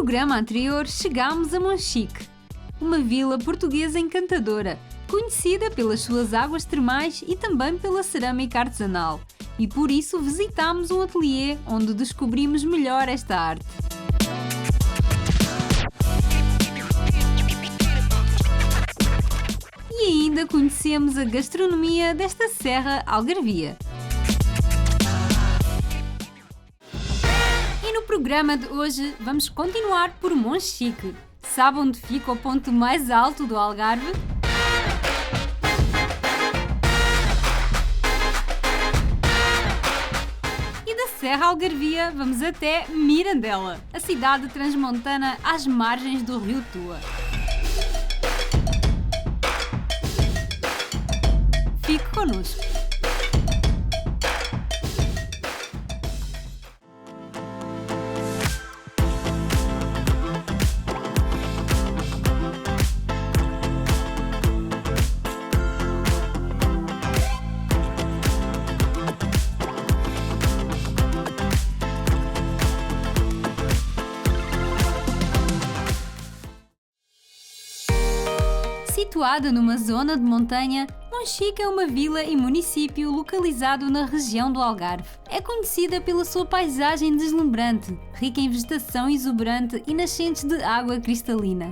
programa anterior chegámos a Monchique, uma vila portuguesa encantadora, conhecida pelas suas águas termais e também pela cerâmica artesanal, e por isso visitámos um ateliê onde descobrimos melhor esta arte. E ainda conhecemos a gastronomia desta serra algarvia. E no programa de hoje vamos continuar por Monchique. Sabe onde fica o ponto mais alto do Algarve? E da Serra Algarvia vamos até Mirandela, a cidade transmontana às margens do rio Tua. Fique connosco! Situada numa zona de montanha, Monchique é uma vila e município localizado na região do Algarve. É conhecida pela sua paisagem deslumbrante, rica em vegetação exuberante e nascentes de água cristalina.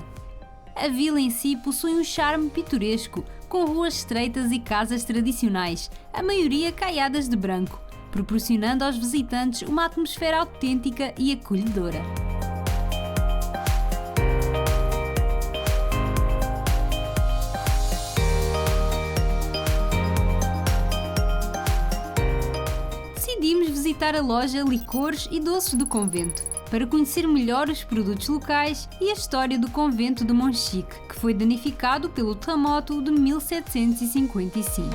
A vila em si possui um charme pitoresco, com ruas estreitas e casas tradicionais, a maioria caiadas de branco, proporcionando aos visitantes uma atmosfera autêntica e acolhedora. Decidimos visitar a loja Licores e Doces do Convento, para conhecer melhor os produtos locais e a história do convento de Monchique, que foi danificado pelo terremoto de 1755.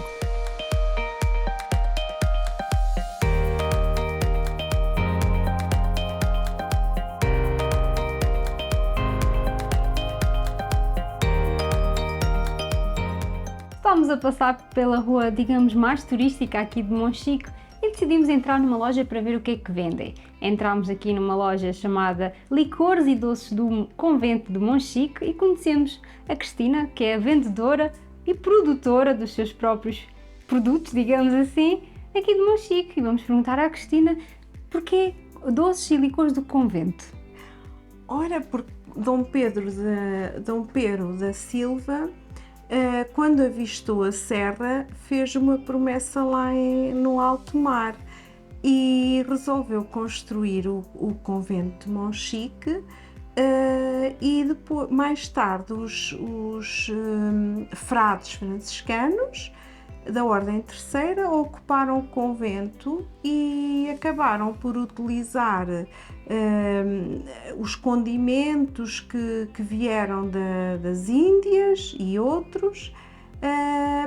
Estávamos a passar pela rua, digamos, mais turística aqui de Monchique, e decidimos entrar numa loja para ver o que é que vendem. Entramos aqui numa loja chamada Licores e Doces do Convento de Monchique e conhecemos a Cristina, que é a vendedora e produtora dos seus próprios produtos, digamos assim, aqui de Monchique. E vamos perguntar à Cristina porquê doces e licores do convento. Ora, porque Dom Pedro da Silva, quando avistou a serra, fez uma promessa lá no alto mar e resolveu construir o convento de Monchique, e depois, mais tarde os frades franciscanos da Ordem Terceira ocuparam o convento e acabaram por utilizar os condimentos que vieram das Índias e outros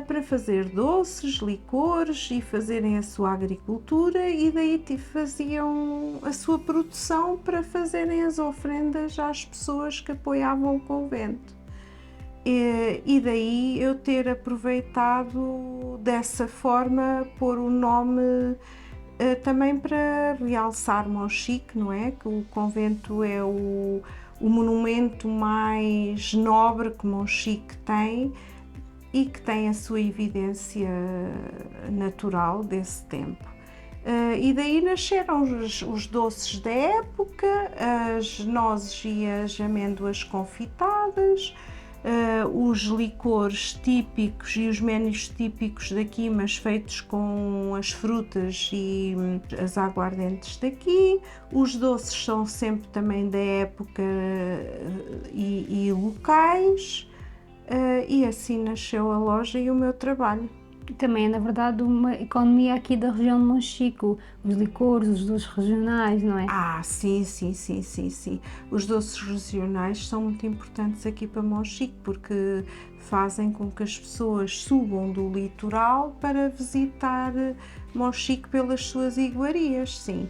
para fazer doces, licores e fazerem a sua agricultura, e daí faziam a sua produção para fazerem as ofrendas às pessoas que apoiavam o convento. E daí eu ter aproveitado dessa forma pôr o nome também para realçar Monchique, não é? Que o convento é o monumento mais nobre que Monchique tem e que tem a sua evidência natural desse tempo. E daí nasceram os doces da época, as nozes e as amêndoas confitadas, os licores típicos e os menus típicos daqui, mas feitos com as frutas e as aguardentes daqui. Os doces são sempre também da época e locais, e assim nasceu a loja e o meu trabalho. Também é, na verdade, uma economia aqui da região de Monchique, os licores, os doces regionais, não é? Sim. Os doces regionais são muito importantes aqui para Monchique, porque fazem com que as pessoas subam do litoral para visitar Monchique pelas suas iguarias, sim.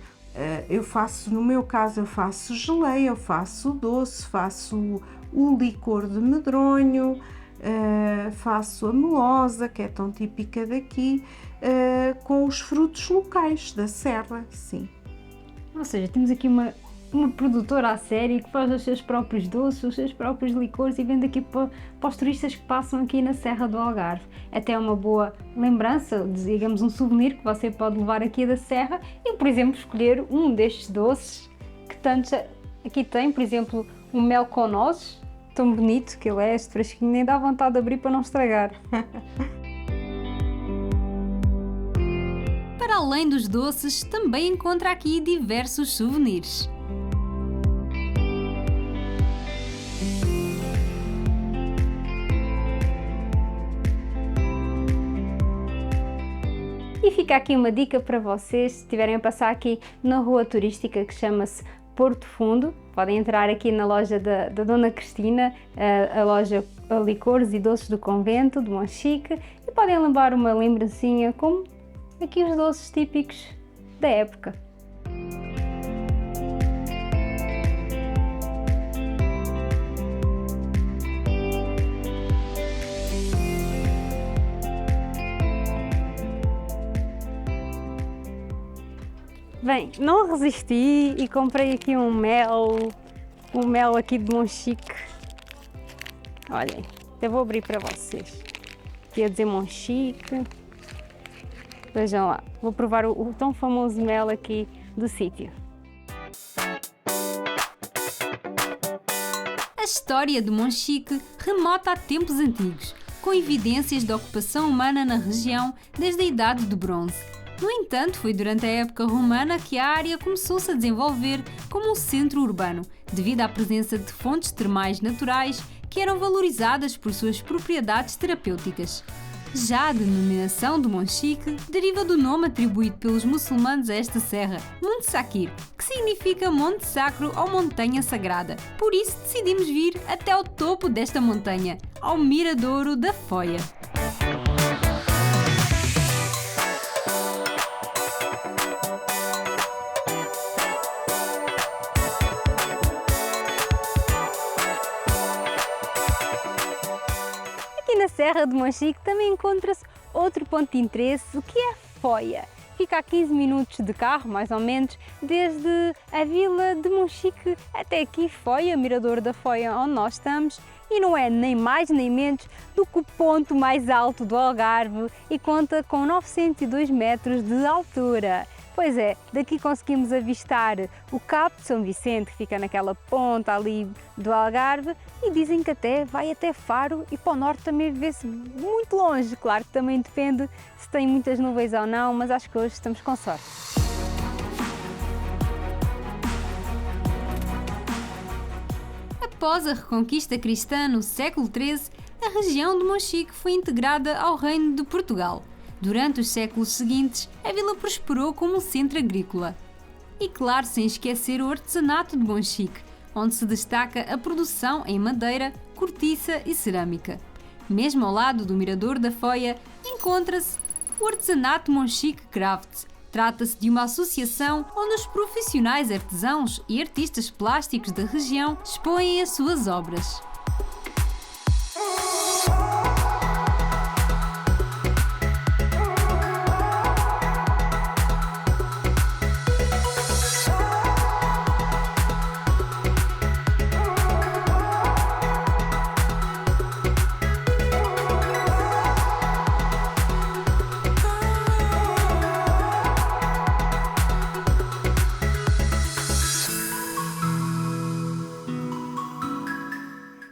No meu caso, eu faço geleia, eu faço doce, faço o licor de medronho, faço a melosa, que é tão típica daqui, com os frutos locais da serra, sim. Ou seja, temos aqui uma uma produtora a sério que faz os seus próprios doces, os seus próprios licores e vende aqui para os turistas que passam aqui na Serra do Algarve. Até uma boa lembrança, digamos um souvenir que você pode levar aqui da Serra e, por exemplo, escolher um destes doces que tantos aqui tem, por exemplo, um mel com nozes, tão bonito que ele é, este frasquinho, nem dá vontade de abrir para não estragar. Para além dos doces, também encontra aqui diversos souvenirs. E fica aqui uma dica para vocês, se estiverem a passar aqui na rua turística que chama-se Porto Fundo, podem entrar aqui na loja da Dona Cristina, a loja Licores e Doces do Convento, de Monchique, e podem levar uma lembrancinha como aqui os doces típicos da época. Bem, não resisti e comprei aqui um mel aqui de Monchique. Olhem, eu vou abrir para vocês. Queria dizer Monchique. Vejam lá, vou provar o tão famoso mel aqui do sítio. A história de Monchique remota a tempos antigos, com evidências de ocupação humana na região desde a Idade do Bronze. No entanto, foi durante a época romana que a área começou-se a desenvolver como um centro urbano, devido à presença de fontes termais naturais que eram valorizadas por suas propriedades terapêuticas. Já a denominação de Monchique deriva do nome atribuído pelos muçulmanos a esta serra, Monte Sakir, que significa Monte Sacro ou Montanha Sagrada. Por isso decidimos vir até ao topo desta montanha, ao Miradouro da Foia. Na Serra de Monchique também encontra-se outro ponto de interesse, que é a Foia. Fica a 15 minutos de carro, mais ou menos, desde a vila de Monchique até aqui, Foia, Mirador da Foia, onde nós estamos, e não é nem mais nem menos do que o ponto mais alto do Algarve e conta com 902 metros de altura. Pois é, daqui conseguimos avistar o Cabo de São Vicente, que fica naquela ponta ali do Algarve, e dizem que até vai até Faro e para o norte também vê-se muito longe. Claro que também depende se tem muitas nuvens ou não, mas acho que hoje estamos com sorte. Após a reconquista cristã no século XIII, a região de Monchique foi integrada ao Reino de Portugal. Durante os séculos seguintes, a vila prosperou como um centro agrícola. E claro, sem esquecer o artesanato de Monchique, onde se destaca a produção em madeira, cortiça e cerâmica. Mesmo ao lado do Mirador da Foia, encontra-se o Artesanato Monchique Crafts. Trata-se de uma associação onde os profissionais artesãos e artistas plásticos da região expõem as suas obras.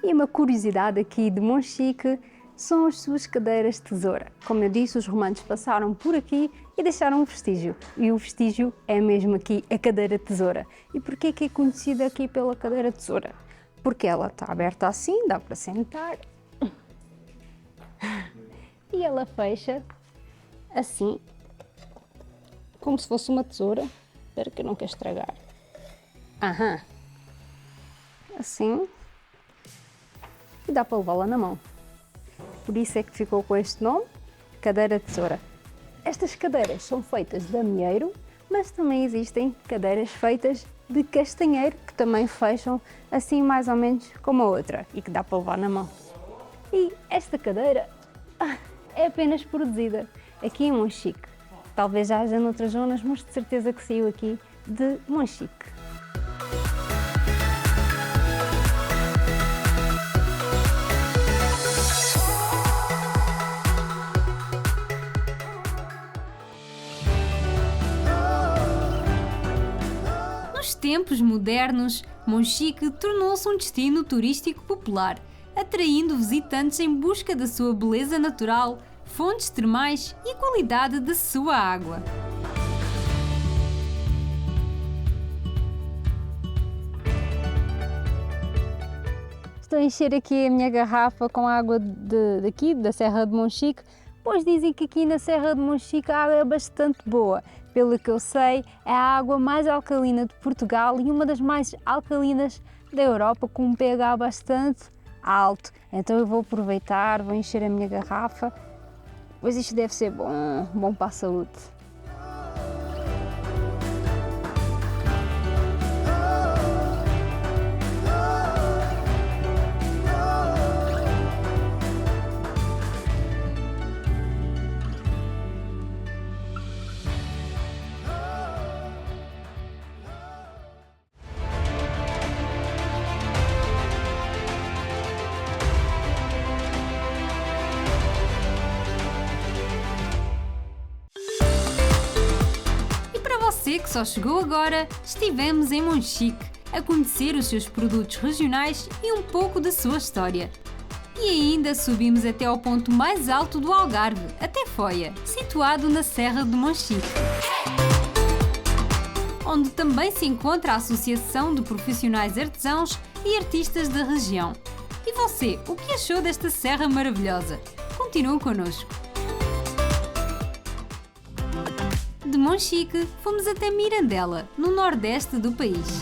E uma curiosidade aqui de Monchique são as suas cadeiras de tesoura. Como eu disse, os romanos passaram por aqui e deixaram um vestígio. E o vestígio é mesmo aqui a cadeira de tesoura. E porquê que é conhecida aqui pela cadeira de tesoura? Porque ela está aberta assim, dá para sentar. E ela fecha assim, como se fosse uma tesoura. Espero que eu não quero estragar. Aham. Assim. E dá para levá-la na mão. Por isso é que ficou com este nome, cadeira de tesoura. Estas cadeiras são feitas de ameieiro, mas também existem cadeiras feitas de castanheiro, que também fecham assim mais ou menos como a outra e que dá para levar na mão. E esta cadeira é apenas produzida aqui em Monchique. Talvez haja noutras zonas, mas de certeza que saiu aqui de Monchique. Nos tempos modernos, Monchique tornou-se um destino turístico popular, atraindo visitantes em busca da sua beleza natural, fontes termais e qualidade da sua água. Estou a encher aqui a minha garrafa com água daqui, da Serra de Monchique, pois dizem que aqui na Serra de Monchique a água é bastante boa. Pelo que eu sei, é a água mais alcalina de Portugal e uma das mais alcalinas da Europa, com um pH bastante alto. Então eu vou aproveitar, vou encher a minha garrafa, pois isto deve ser bom para a saúde. Você que só chegou agora, estivemos em Monchique a conhecer os seus produtos regionais e um pouco da sua história. E ainda subimos até ao ponto mais alto do Algarve, até Foia, situado na Serra de Monchique, onde também se encontra a Associação de Profissionais Artesãos e Artistas da região. E você, o que achou desta serra maravilhosa? Continue connosco. De Monchique, fomos até Mirandela, no nordeste do país.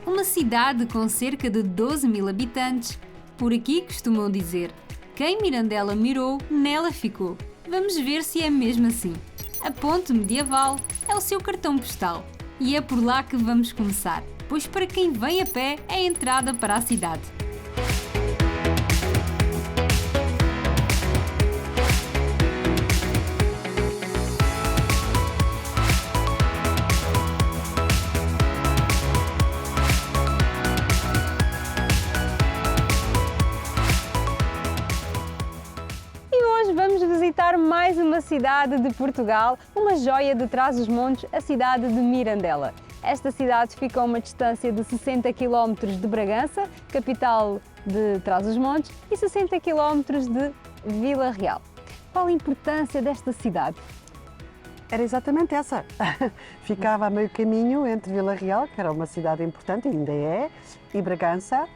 Uma cidade com cerca de 12.000 habitantes. Por aqui costumam dizer: quem Mirandela mirou, nela ficou. Vamos ver se é mesmo assim. A ponte medieval é o seu cartão postal e é por lá que vamos começar, pois para quem vem a pé é a entrada para a cidade. E hoje vamos visitar mais uma cidade de Portugal, uma joia de Trás-os-Montes, a cidade de Mirandela. Esta cidade fica a uma distância de 60 km de Bragança, capital de Trás-os-Montes, e 60 km de Vila Real. Qual a importância desta cidade? Era exatamente essa. Ficava a meio caminho entre Vila Real, que era uma cidade importante, ainda é, e Bragança.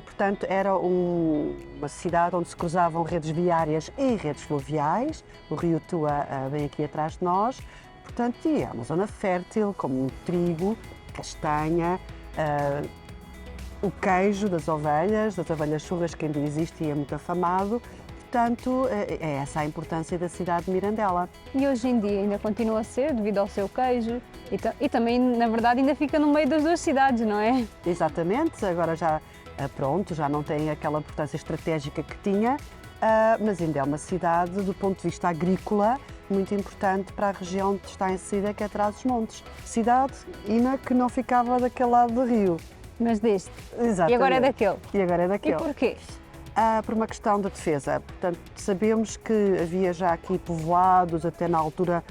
Portanto, era uma cidade onde se cruzavam redes viárias e redes fluviais. O rio Tua vem aqui atrás de nós. Portanto, é uma zona fértil, como o trigo, castanha, o queijo das ovelhas churras, que ainda existe e é muito afamado. Portanto, é essa a importância da cidade de Mirandela. E hoje em dia ainda continua a ser, devido ao seu queijo, e também, na verdade, ainda fica no meio das duas cidades, não é? Exatamente, agora já não tem aquela importância estratégica que tinha, mas ainda é uma cidade, do ponto de vista agrícola, muito importante para a região onde está inserida, que é Trás-os-Montes. Cidade, Ina, que não ficava daquele lado do rio. Mas deste. Exatamente. E agora é daquele. E agora é daquele. E porquê? Por uma questão de defesa. Portanto, sabemos que havia já aqui povoados, até na altura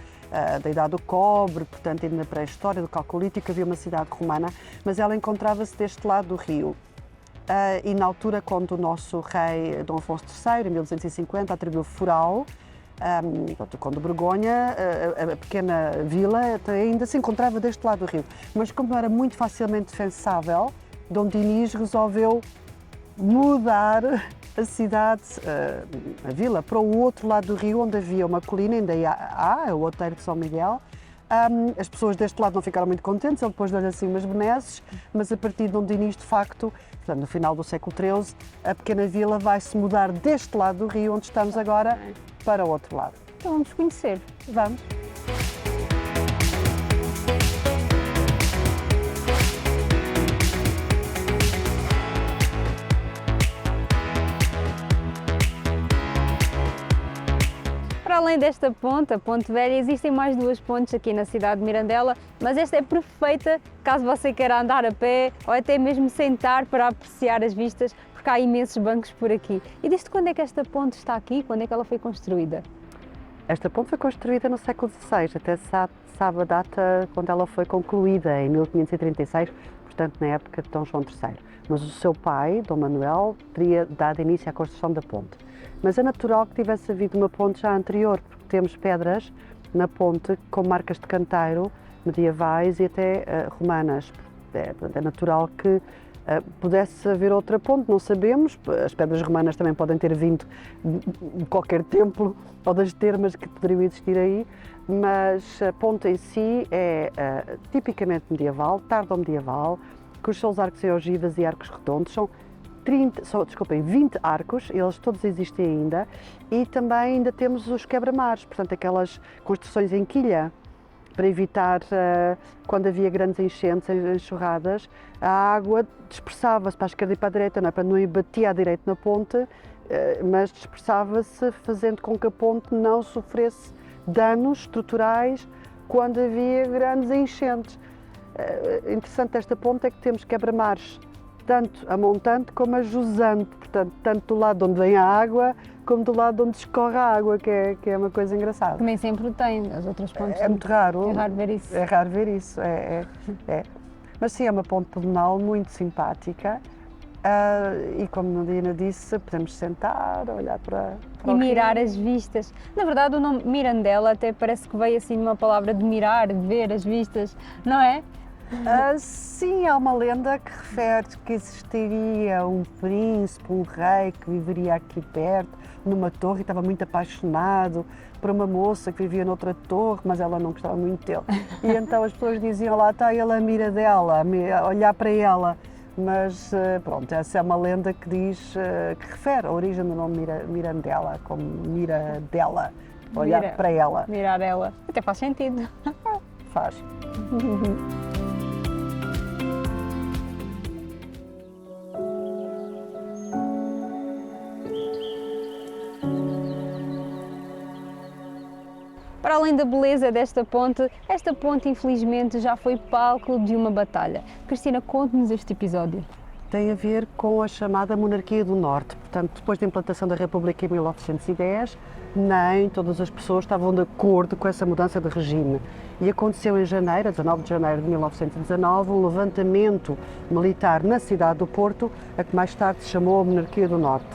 da Idade do Cobre, portanto, ainda na pré-história do Calcolítico, havia uma cidade romana, mas ela encontrava-se deste lado do rio. E na altura, quando o nosso rei Dom Afonso III, em 1250, atribuiu Foral, quando Borgonha, a pequena vila, ainda se encontrava deste lado do rio. Mas como não era muito facilmente defensável, Dom Dinis resolveu mudar a cidade, a vila, para o outro lado do rio, onde havia uma colina, ainda há o Outeiro de São Miguel. As pessoas deste lado não ficaram muito contentes, ele depois deu-lhe assim umas benesses, mas a partir de Dom Dinis, de facto, portanto, no final do século XIII, a pequena vila vai-se mudar deste lado do rio, onde estamos agora, para o outro lado. Então vamos conhecer. Vamos. Para além desta ponte, a Ponte Velha, existem mais duas pontes aqui na cidade de Mirandela, mas esta é perfeita caso você queira andar a pé ou até mesmo sentar para apreciar as vistas, porque porque há imensos bancos por aqui. E desde quando é que esta ponte está aqui? Quando é que ela foi construída? Esta ponte foi construída no século XVI, até sabe a data quando ela foi concluída, em 1536, portanto na época de Dom João III. Mas o seu pai, Dom Manuel, teria dado início à construção da ponte. Mas é natural que tivesse havido uma ponte já anterior, porque temos pedras na ponte com marcas de canteiro medievais e até romanas. É natural que pudesse haver outra ponte, não sabemos. As pedras romanas também podem ter vindo de qualquer templo ou das termas que poderiam existir aí, mas a ponte em si é tipicamente medieval, tardo-medieval, com os seus arcos e ogivas e arcos redondos. São 20 arcos, eles todos existem ainda, e também ainda temos os quebra-mares, portanto aquelas construções em quilha, para evitar, quando havia grandes enchentes, enxurradas, a água dispersava-se para a esquerda e para a direita, não é? Para não ir bater à direita na ponte, mas dispersava-se, fazendo com que a ponte não sofresse danos estruturais quando havia grandes enchentes. Interessante desta ponte é que temos quebra-mares, tanto a montante como a jusante, portanto, tanto do lado onde vem a água, como do lado onde escorre a água, que é uma coisa engraçada. Também sempre tem, as outras pontes. É muito raro. É raro ver isso. É raro ver isso, é. Mas sim, é uma ponte pedonal muito simpática e como a Dina disse, podemos sentar, olhar para e mirar as vistas. Na verdade, o nome Mirandela até parece que veio assim de uma palavra de mirar, de ver as vistas, não é? Sim, há uma lenda que refere que existiria um príncipe, um rei que viveria aqui perto, numa torre, e estava muito apaixonado por uma moça que vivia noutra torre, mas ela não gostava muito dele. E então as pessoas diziam lá, está ele a mira dela, a olhar para ela. Mas pronto, essa é uma lenda que diz, que refere a origem do nome Mirandela, como mira dela, olhar para ela. Mirar ela, até faz sentido. Faz. Para além da beleza desta ponte, esta ponte infelizmente já foi palco de uma batalha. Cristina, conte-nos este episódio. Tem a ver com a chamada Monarquia do Norte. Portanto, depois da implantação da República em 1910, nem todas as pessoas estavam de acordo com essa mudança de regime. E aconteceu em janeiro, 19 de janeiro de 1919, um levantamento militar na cidade do Porto, a que mais tarde se chamou a Monarquia do Norte.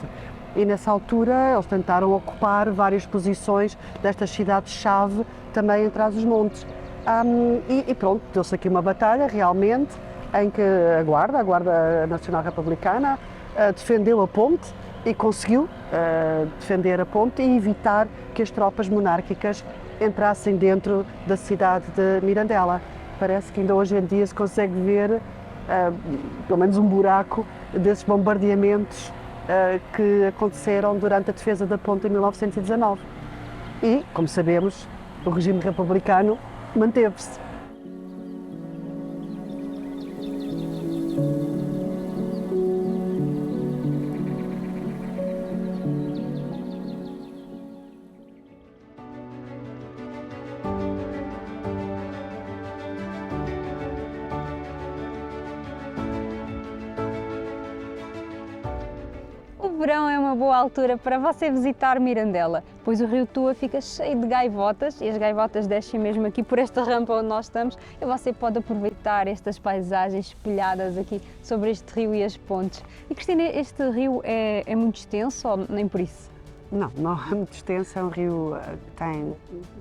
E nessa altura eles tentaram ocupar várias posições destas cidades-chave também em Trás-os-Montes. E pronto, deu-se aqui uma batalha realmente em que a Guarda Nacional Republicana defendeu a ponte e conseguiu defender a ponte e evitar que as tropas monárquicas entrassem dentro da cidade de Mirandela. Parece que ainda hoje em dia se consegue ver pelo menos um buraco desses bombardeamentos que aconteceram durante a defesa da ponte em 1919. E, como sabemos, o regime republicano manteve-se. O verão é uma boa altura para você visitar Mirandela, pois o rio Tua fica cheio de gaivotas e as gaivotas descem mesmo aqui por esta rampa onde nós estamos e você pode aproveitar estas paisagens espelhadas aqui sobre este rio e as pontes. E Cristina, este rio é muito extenso ou nem por isso? Não é muito extenso, é um rio que tem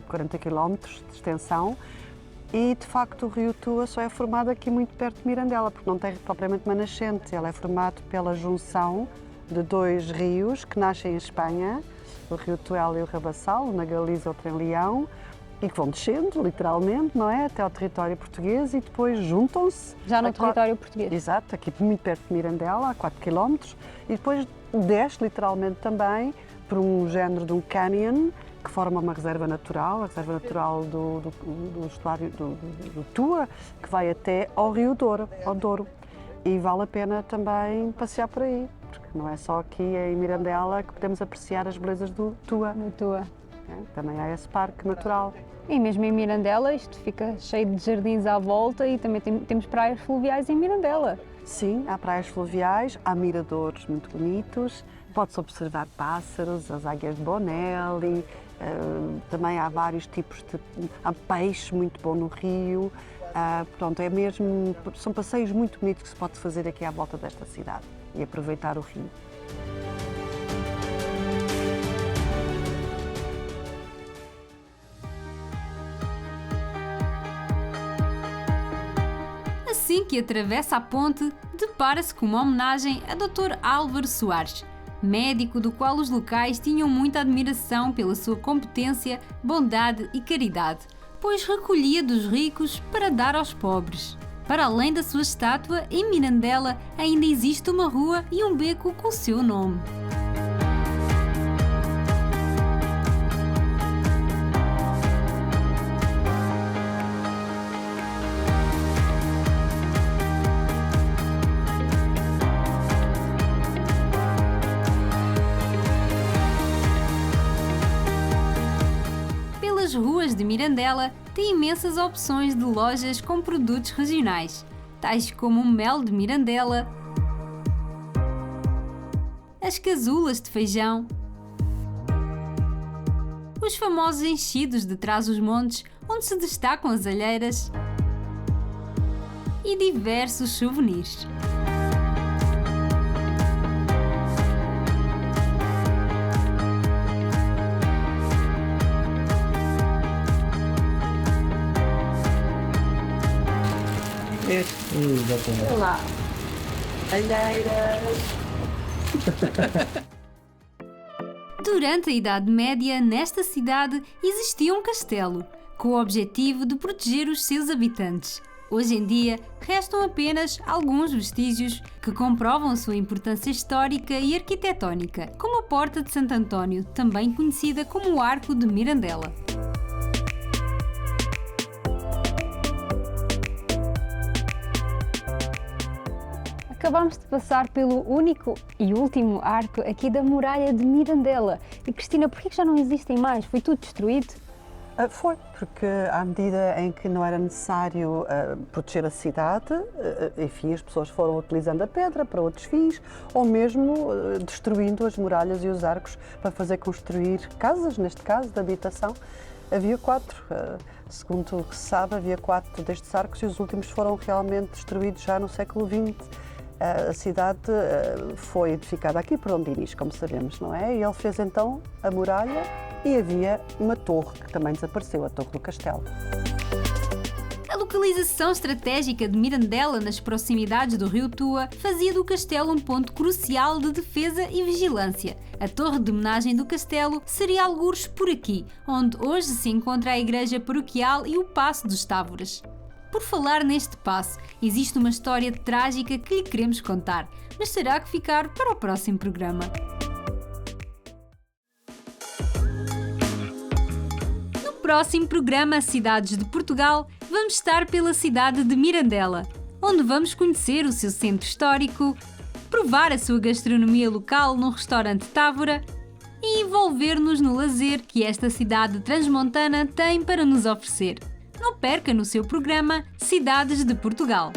40 km de extensão e, de facto, o rio Tua só é formado aqui muito perto de Mirandela, porque não tem propriamente uma nascente, ele é formado pela junção de dois rios que nascem em Espanha, o rio Tuel e o Rabassal, um na Galiza, outro em Leão, e que vão descendo, literalmente, não é, até ao território português e depois juntam-se. Já no território português? Exato, aqui muito perto de Mirandela, a 4 km, e depois desce literalmente também por um género de um canyon que forma uma reserva natural, a reserva natural do estuário do Tua, que vai até ao rio Douro, ao Douro. E vale a pena também passear por aí, porque não é só aqui em Mirandela que podemos apreciar as belezas do Tua. No Tua. Também há esse parque natural. E mesmo em Mirandela isto fica cheio de jardins à volta e também temos praias fluviais em Mirandela. Sim, há praias fluviais, há miradores muito bonitos, pode-se observar pássaros, as águias de Bonelli, também há vários tipos de... há peixe muito bom no rio, portanto, são passeios muito bonitos que se pode fazer aqui à volta desta cidade e aproveitar o rio. Assim que atravessa a ponte, depara-se com uma homenagem a Dr. Álvaro Soares, médico do qual os locais tinham muita admiração pela sua competência, bondade e caridade, pois recolhia dos ricos para dar aos pobres. Para além da sua estátua, em Mirandela ainda existe uma rua e um beco com o seu nome. As ruas de Mirandela têm imensas opções de lojas com produtos regionais, tais como o mel de Mirandela, as casulas de feijão, os famosos enchidos de Trás-os-Montes, onde se destacam as alheiras, e diversos souvenirs. Olá, alheiras. Durante a Idade Média, nesta cidade existia um castelo, com o objetivo de proteger os seus habitantes. Hoje em dia, restam apenas alguns vestígios que comprovam a sua importância histórica e arquitetónica, como a Porta de Santo António, também conhecida como o Arco de Mirandela. Acabámos de passar pelo único e último arco aqui da muralha de Mirandela. E Cristina, por que já não existem mais? Foi tudo destruído? Foi, porque à medida em que não era necessário proteger a cidade, enfim, as pessoas foram utilizando a pedra para outros fins, ou mesmo destruindo as muralhas e os arcos para fazer construir casas, neste caso, de habitação. Havia 4, segundo o que se sabe, havia 4 destes arcos e os últimos foram realmente destruídos já no século XX. A cidade foi edificada aqui por Dom Dinis, como sabemos, não é? E ele fez então a muralha e havia uma torre que também desapareceu, a Torre do Castelo. A localização estratégica de Mirandela nas proximidades do rio Tua fazia do castelo um ponto crucial de defesa e vigilância. A torre de homenagem do castelo seria algures por aqui, onde hoje se encontra a igreja paroquial e o Paço dos Távoras. Por falar neste passo, existe uma história trágica que lhe queremos contar, mas terá que ficar para o próximo programa. No próximo programa Cidades de Portugal, vamos estar pela cidade de Mirandela, onde vamos conhecer o seu centro histórico, provar a sua gastronomia local num restaurante Távora e envolver-nos no lazer que esta cidade transmontana tem para nos oferecer. Não perca no seu programa Cidades de Portugal.